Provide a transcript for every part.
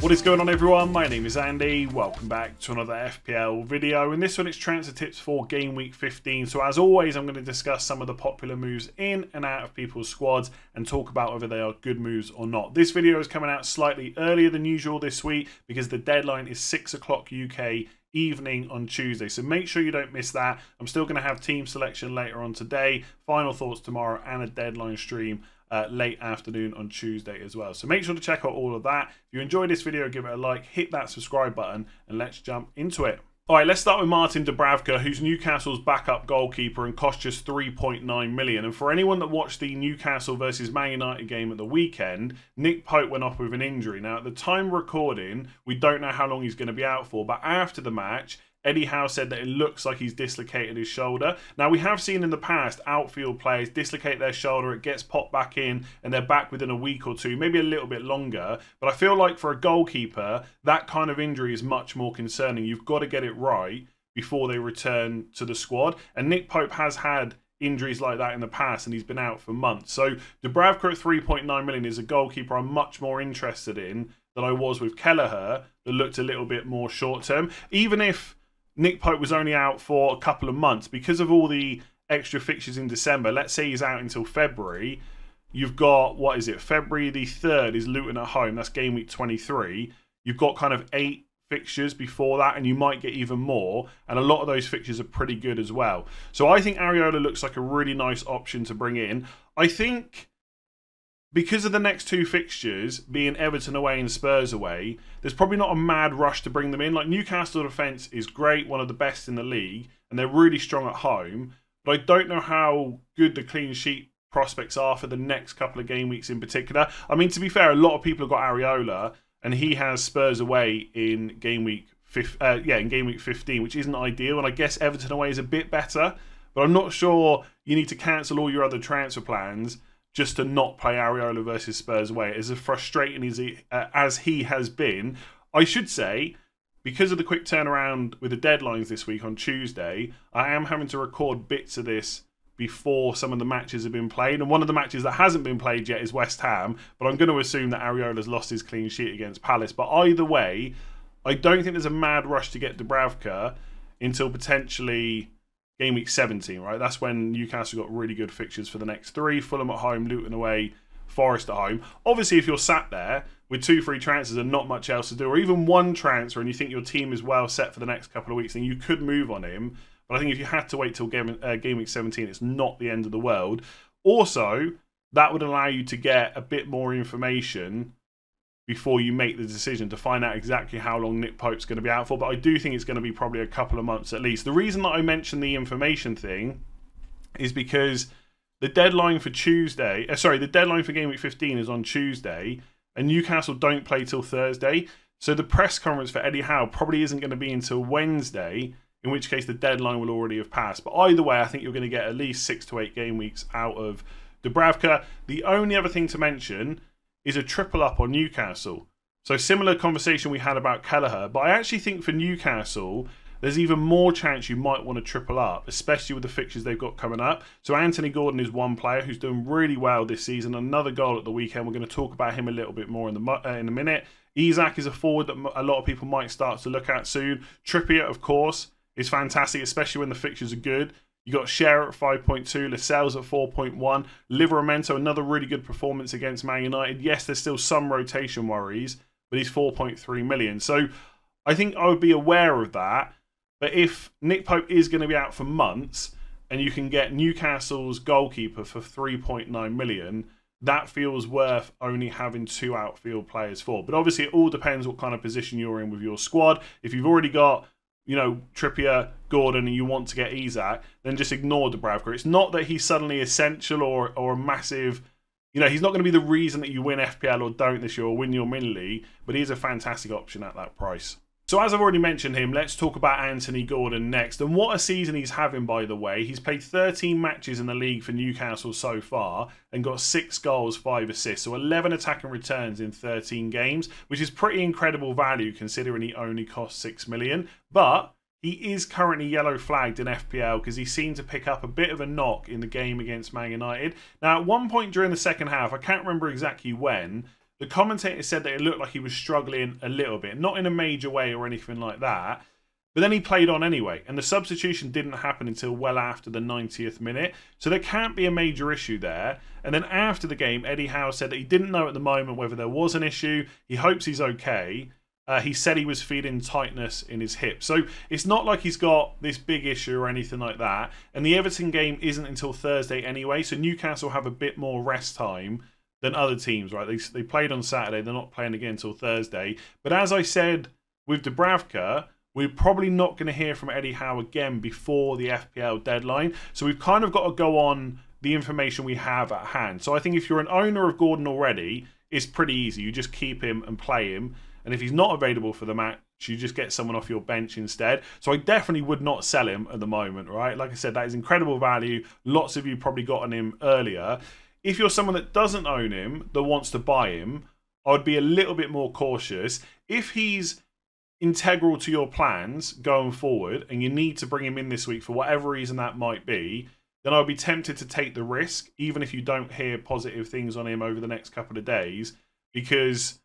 What is going on, everyone? My name is Andy. Welcome back to another FPL video. In this one, it's transfer tips for game week 15. So as always, I'm going to discuss some of the popular moves in and out of people's squads and talk about whether they are good moves or not. This video is coming out slightly earlier than usual this week because the deadline is 6 o'clock UK evening on Tuesday, so make sure you don't miss that. I'm still going to have team selection later on today, final thoughts tomorrow, and a deadline stream late afternoon on Tuesday as well. So make sure to check out all of that. If you enjoyed this video, give it a like, hit that subscribe button, and let's jump into it. All right, let's start with Martin Dubravka, who's Newcastle's backup goalkeeper and cost just 3.9 million. And for anyone that watched the Newcastle versus Man United game at the weekend, Nick Pope went off with an injury. Now, at the time of recording, we don't know how long he's going to be out for, but after the match, Eddie Howe said that it looks like he's dislocated his shoulder. Now, we have seen in the past outfield players dislocate their shoulder, it gets popped back in, and they're back within a week or two, maybe a little bit longer. But I feel like for a goalkeeper, that kind of injury is much more concerning. You've got to get it right before they return to the squad. And Nick Pope has had injuries like that in the past, and he's been out for months. So Dubravka at 3.9 million is a goalkeeper I'm much more interested in than I was with Kelleher, that looked a little bit more short-term. Even if Nick Pope was only out for a couple of months, because of all the extra fixtures in December, let's say he's out until February, you've got, what is it, February the 3rd is Luton at home, that's game week 23. You've got kind of 8 fixtures before that, and you might get even more, and a lot of those fixtures are pretty good as well. So I think Areola looks like a really nice option to bring in. I think because of the next 2 fixtures being Everton away and Spurs away, there's probably not a mad rush to bring them in. Like, Newcastle defence is great, one of the best in the league, and they're really strong at home. But I don't know how good the clean sheet prospects are for the next couple of game weeks in particular. I mean, to be fair, a lot of people have got Areola, and he has Spurs away in game week 15, which isn't ideal. And I guess Everton away is a bit better, but I'm not sure you need to cancel all your other transfer plans just to not play Areola versus Spurs away. As frustrating as he has been, I should say, because of the quick turnaround with the deadlines this week on Tuesday, I am having to record bits of this before some of the matches have been played. And one of the matches that hasn't been played yet is West Ham, but I'm going to assume that Areola's lost his clean sheet against Palace. But either way, I don't think there's a mad rush to get Dubravka until potentially game week 17, right? That's when Newcastle got really good fixtures for the next 3. Fulham at home, Luton away, Forest at home. Obviously, if you're sat there with 2 free transfers and not much else to do, or even one transfer and you think your team is well set for the next couple of weeks, then you could move on him. But I think if you had to wait till game week 17, it's not the end of the world. Also, that would allow you to get a bit more information before you make the decision to find out exactly how long Nick Pope's going to be out for. But I do think it's going to be probably a couple of months at least. The reason that I mentioned the information thing is because the deadline for the deadline for game week 15 is on Tuesday, and Newcastle don't play till Thursday. So the press conference for Eddie Howe probably isn't going to be until Wednesday, in which case the deadline will already have passed. But either way, I think you're going to get at least 6 to 8 game weeks out of Dubravka. The only other thing to mention is a triple up on Newcastle. So similar conversation we had about Kelleher, but I actually think for Newcastle, there's even more chance you might want to triple up, especially with the fixtures they've got coming up. So Anthony Gordon is one player who's doing really well this season. Another goal at the weekend. We're going to talk about him a little bit more in a minute. Isak is a forward that a lot of people might start to look at soon. Trippier, of course, is fantastic, especially when the fixtures are good. You got Scherer at 5.2, Lascelles at 4.1, Livramento, another really good performance against Man United. Yes, there's still some rotation worries, but he's 4.3 million. So I think I would be aware of that. But if Nick Pope is going to be out for months and you can get Newcastle's goalkeeper for 3.9 million, that feels worth only having 2 outfield players for. But obviously it all depends what kind of position you're in with your squad. If you've already got, you know, Trippier, Gordon, and you want to get Isak, then just ignore Dubravka. It's not that he's suddenly essential or a massive, you know, he's not going to be the reason that you win FPL or don't this year or win your mini league, but he's a fantastic option at that price. So as I've already mentioned him, let's talk about Anthony Gordon next. And what a season he's having, by the way. He's played 13 matches in the league for Newcastle so far and got 6 goals, 5 assists. So 11 attacking returns in 13 games, which is pretty incredible value considering he only cost 6 million. But he is currently yellow flagged in FPL because he seemed to pick up a bit of a knock in the game against Man United. Now, at one point during the second half, I can't remember exactly when, the commentator said that it looked like he was struggling a little bit. Not in a major way or anything like that. But then he played on anyway, and the substitution didn't happen until well after the 90th minute. So there can't be a major issue there. And then after the game, Eddie Howe said that he didn't know at the moment whether there was an issue. He hopes he's okay. He said he was feeling tightness in his hip. So it's not like he's got this big issue or anything like that. And the Everton game isn't until Thursday anyway, so Newcastle have a bit more rest time than other teams, right? They played on Saturday. They're not playing again until Thursday. But as I said with Dubravka, we're probably not going to hear from Eddie Howe again before the FPL deadline. So we've kind of got to go on the information we have at hand. So I think if you're an owner of Gordon already, it's pretty easy. You just keep him and play him. And if he's not available for the match, you just get someone off your bench instead. So I definitely would not sell him at the moment, right? Like I said, that is incredible value. Lots of you probably got on him earlier. If you're someone that doesn't own him, that wants to buy him, I would be a little bit more cautious. If he's integral to your plans going forward and you need to bring him in this week for whatever reason that might be, then I'd be tempted to take the risk, even if you don't hear positive things on him over the next couple of days, because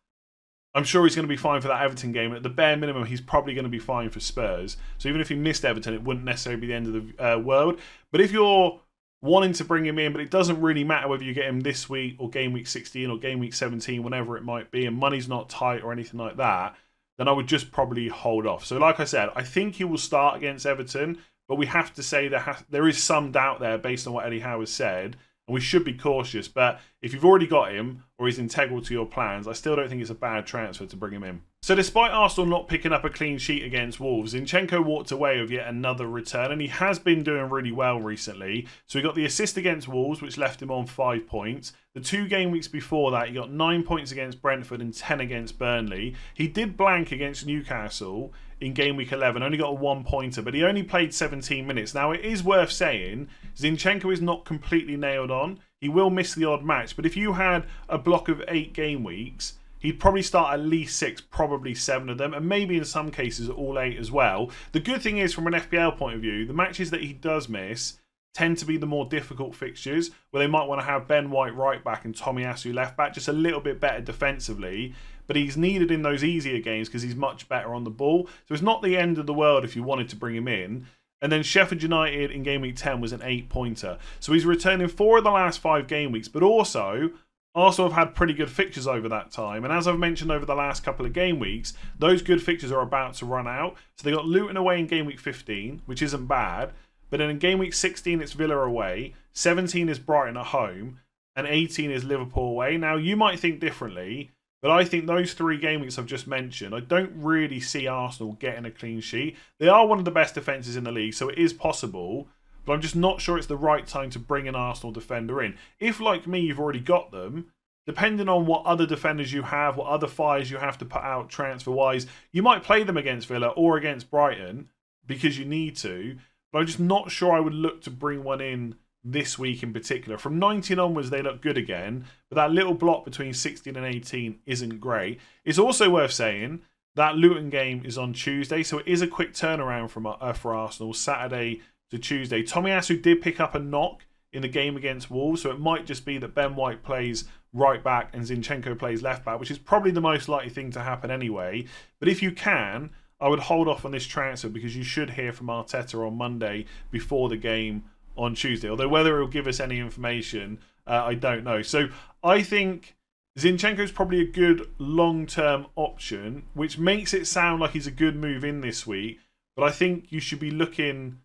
I'm sure he's going to be fine for that Everton game. At the bare minimum, he's probably going to be fine for Spurs. So even if he missed Everton, it wouldn't necessarily be the end of the world. But if you're wanting to bring him in, but it doesn't really matter whether you get him this week or game week 16 or game week 17, whenever it might be, and money's not tight or anything like that, then I would just probably hold off. So like I said, I think he will start against Everton, but we have to say there is some doubt there based on what Eddie Howe has said, and we should be cautious. But if you've already got him or he's integral to your plans, I still don't think it's a bad transfer to bring him in. So despite Arsenal not picking up a clean sheet against Wolves, Zinchenko walked away with yet another return, and he has been doing really well recently. So he got the assist against Wolves, which left him on 5 points. The 2 game weeks before that, he got 9 points against Brentford and 10 against Burnley. He did blank against Newcastle in game week 11, only got a 1-pointer, but he only played 17 minutes. Now, it is worth saying, Zinchenko is not completely nailed on. He will miss the odd match, but if you had a block of 8 game weeks, he'd probably start at least 6, probably 7 of them, and maybe in some cases all 8 as well. The good thing is, from an FPL point of view, the matches that he does miss tend to be the more difficult fixtures, where they might want to have Ben White right back and Tomiyasu left back, just a little bit better defensively. But he's needed in those easier games because he's much better on the ball. So it's not the end of the world if you wanted to bring him in. And then Sheffield United in game week 10 was an 8-pointer. So he's returning 4 of the last 5 game weeks, but also Arsenal have had pretty good fixtures over that time. And as I've mentioned over the last couple of game weeks, those good fixtures are about to run out. So they got Luton away in game week 15, which isn't bad. But then in game week 16, it's Villa away. 17 is Brighton at home. And 18 is Liverpool away. Now, you might think differently, but I think those 3 game weeks I've just mentioned, I don't really see Arsenal getting a clean sheet. They are one of the best defences in the league, so it is possible. But I'm just not sure it's the right time to bring an Arsenal defender in. If, like me, you've already got them, depending on what other defenders you have, what other fires you have to put out transfer-wise, you might play them against Villa or against Brighton because you need to. But I'm just not sure I would look to bring one in this week in particular. From 19 onwards, they look good again, but that little block between 16 and 18 isn't great. It's also worth saying that Luton game is on Tuesday, so it is a quick turnaround for Arsenal, Saturday to Tuesday. Tomiyasu did pick up a knock in the game against Wolves, so it might just be that Ben White plays right back and Zinchenko plays left back, which is probably the most likely thing to happen anyway. But if you can, I would hold off on this transfer because you should hear from Arteta on Monday before the game on Tuesday. Although whether it will give us any information, I don't know. So I think Zinchenko is probably a good long-term option, which makes it sound like he's a good move in this week. But I think you should be looking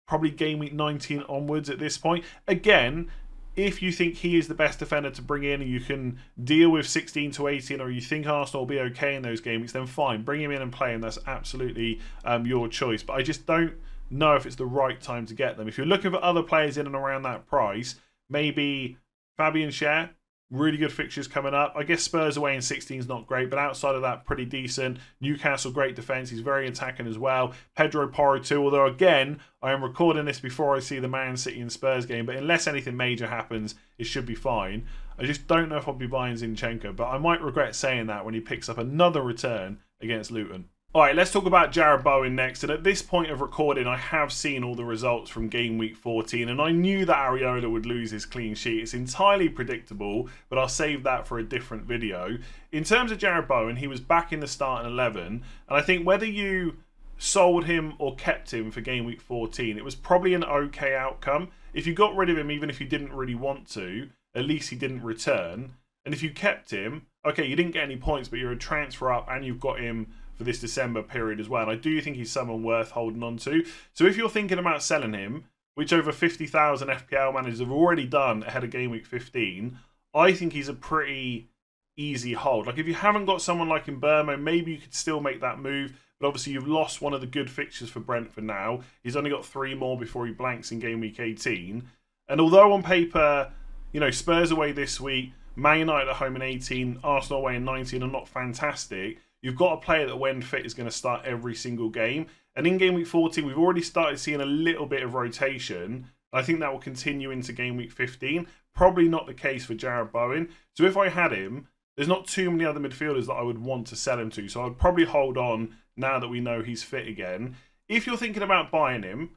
probably game week 19 onwards at this point. Again, if you think he is the best defender to bring in and you can deal with 16 to 18, or you think Arsenal will be okay in those game weeks, then fine, bring him in and play him. That's absolutely your choice. But I just don't know if it's the right time to get them. If you're looking for other players in and around that price, maybe Fabian Schär, really good fixtures coming up. I guess Spurs away in 16 is not great, but outside of that, pretty decent. Newcastle, great defence. He's very attacking as well. Pedro Porro too, although again, I am recording this before I see the Man City and Spurs game, but unless anything major happens, it should be fine. I just don't know if I'll be buying Zinchenko, but I might regret saying that when he picks up another return against Luton. Alright, let's talk about Jarrod Bowen next. And at this point of recording, I have seen all the results from game week 14, and I knew that Areola would lose his clean sheet. It's entirely predictable, but I'll save that for a different video. In terms of Jarrod Bowen, he was back in the starting 11, and I think whether you sold him or kept him for game week 14, it was probably an okay outcome. If you got rid of him, even if you didn't really want to, at least he didn't return. And if you kept him, okay, you didn't get any points, but you're a transfer up and you've got him for this December period as well. And I do think he's someone worth holding on to. So if you're thinking about selling him, which over 50,000 FPL managers have already done ahead of game week 15, I think he's a pretty easy hold. Like if you haven't got someone like Mbeumo, maybe you could still make that move. But obviously you've lost one of the good fixtures for Brentford now. He's only got 3 more before he blanks in game week 18. And although on paper, you know, Spurs away this week, Man United at home in 18, Arsenal away in 19 are not fantastic, you've got a player that when fit is going to start every single game. And in game week 14, we've already started seeing a little bit of rotation. I think that will continue into game week 15. Probably not the case for Jarrod Bowen. So if I had him, there's not too many other midfielders that I would want to sell him to. So I'd probably hold on now that we know he's fit again. If you're thinking about buying him,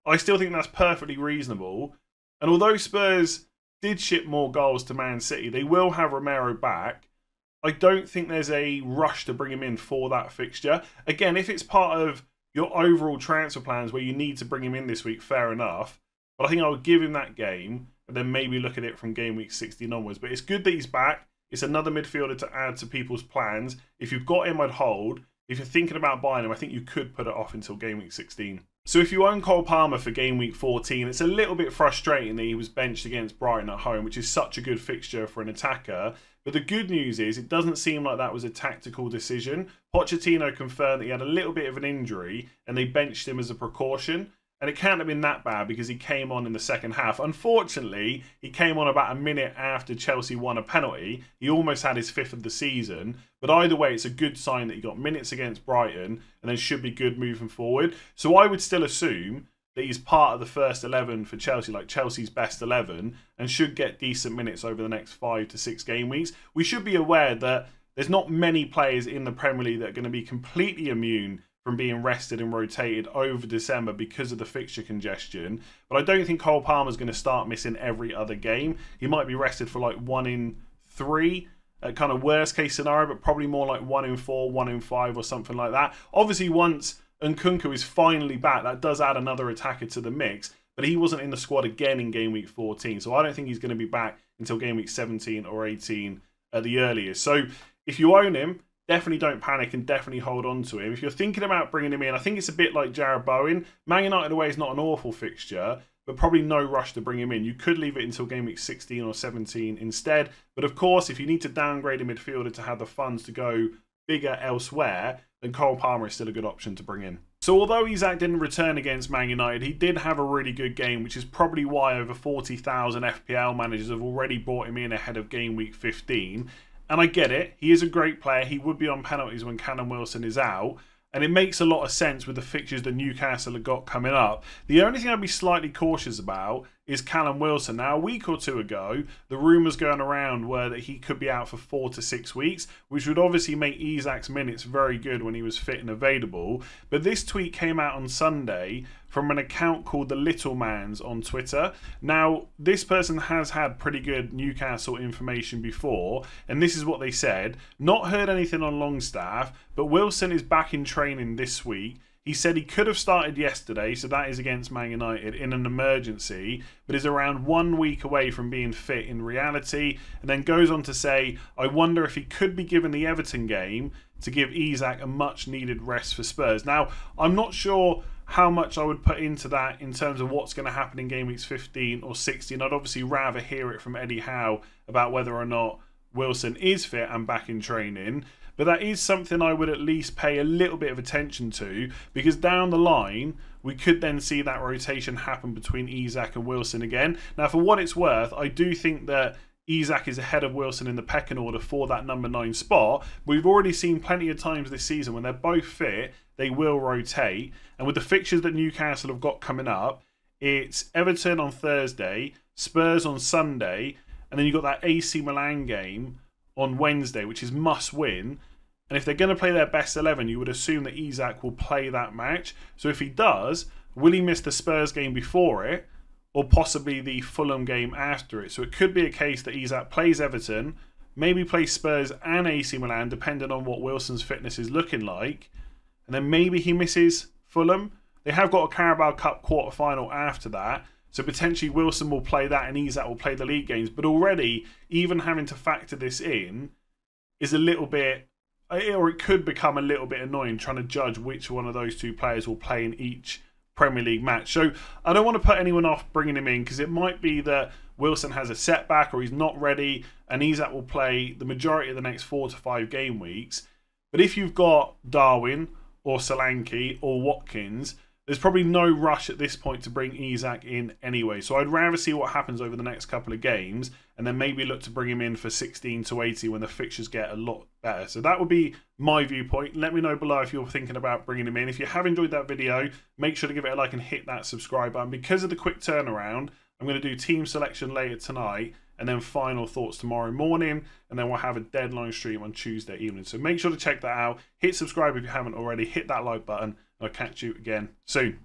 I still think that's perfectly reasonable. And although Spurs did ship more goals to Man City, they will have Romero back. I don't think there's a rush to bring him in for that fixture. Again, if it's part of your overall transfer plans where you need to bring him in this week, fair enough. But I think I would give him that game and then maybe look at it from game week 16 onwards. But it's good that he's back. It's another midfielder to add to people's plans. If you've got him, I'd hold. If you're thinking about buying him, I think you could put it off until game week 16. So if you own Cole Palmer for game week 14, it's a little bit frustrating that he was benched against Brighton at home, which is such a good fixture for an attacker. But the good news is it doesn't seem like that was a tactical decision. Pochettino confirmed that he had a little bit of an injury and they benched him as a precaution. And it can't have been that bad because he came on in the second half. Unfortunately, he came on about a minute after Chelsea won a penalty. He almost had his 5th of the season. But either way, it's a good sign that he got minutes against Brighton and then should be good moving forward. So I would still assume that he's part of the first 11 for Chelsea, like Chelsea's best 11, and should get decent minutes over the next 5 to 6 game weeks. We should be aware that there's not many players in the Premier League that are going to be completely immune from being rested and rotated over December because of the fixture congestion. But I don't think Cole Palmer's going to start missing every other game. He might be rested for like 1 in 3, kind of worst case scenario, but probably more like 1 in 4, 1 in 5 or something like that. Obviously, once Nkunku is finally back, that does add another attacker to the mix, but he wasn't in the squad again in game week 14. So I don't think he's going to be back until game week 17 or 18 at the earliest. So if you own him, definitely don't panic and definitely hold on to him. If you're thinking about bringing him in, I think it's a bit like Jarrod Bowen. Man United away is not an awful fixture, but probably no rush to bring him in. You could leave it until game week 16 or 17 instead. But of course, if you need to downgrade a midfielder to have the funds to go bigger elsewhere, then Cole Palmer is still a good option to bring in. So although Isak didn't return against Man United, he did have a really good game, which is probably why over 40,000 FPL managers have already brought him in ahead of game week 15. And I get it. He is a great player. He would be on penalties when Callum Wilson is out. And it makes a lot of sense with the fixtures that Newcastle have got coming up. The only thing I'd be slightly cautious about is Callum Wilson. Now, a week or two ago, the rumours going around were that he could be out for 4 to 6 weeks, which would obviously make Isak's minutes very good when he was fit and available. But this tweet came out on Sunday from an account called The Little Mans on Twitter. Now, this person has had pretty good Newcastle information before, and this is what they said. Not heard anything on Longstaff, but Wilson is back in training this week. He said he could have started yesterday, so that is against Man United, in an emergency, but is around 1 week away from being fit in reality, and then goes on to say, I wonder if he could be given the Everton game to give Isak a much-needed rest for Spurs. Now, I'm not sure how much I would put into that in terms of what's going to happen in game weeks 15 or 16. I'd obviously rather hear it from Eddie Howe about whether or not Wilson is fit and back in training. But that is something I would at least pay a little bit of attention to, because down the line, we could then see that rotation happen between Isak and Wilson again. Now, for what it's worth, I do think that Isak is ahead of Wilson in the pecking order for that number 9 spot. We've already seen plenty of times this season when they're both fit, they will rotate. And with the fixtures that Newcastle have got coming up, it's Everton on Thursday, Spurs on Sunday, and then you've got that AC Milan game on Wednesday, which is must win. And if they're going to play their best 11, you would assume that Isak will play that match. So if he does, will he miss the Spurs game before it, or possibly the Fulham game after it? So it could be a case that Isak plays Everton, maybe plays Spurs and AC Milan, depending on what Wilson's fitness is looking like. And then maybe he misses Fulham. They have got a Carabao Cup quarter-final after that. So potentially Wilson will play that and Isak will play the league games. But already, even having to factor this in is a little bit, or it could become a little bit annoying trying to judge which one of those two players will play in each Premier League match. So I don't want to put anyone off bringing him in, because it might be that Wilson has a setback or he's not ready and Isak will play the majority of the next 4 to 5 game weeks. But if you've got Darwin or Solanke or Watkins, there's probably no rush at this point to bring Isak in anyway. So I'd rather see what happens over the next couple of games and then maybe look to bring him in for 16 to 80 when the fixtures get a lot better. So that would be my viewpoint. Let me know below if you're thinking about bringing him in. If you have enjoyed that video, make sure to give it a like and hit that subscribe button. Because of the quick turnaround, I'm going to do team selection later tonight and then final thoughts tomorrow morning. And then we'll have a deadline stream on Tuesday evening. So make sure to check that out. Hit subscribe if you haven't already. Hit that like button. I'll catch you again soon.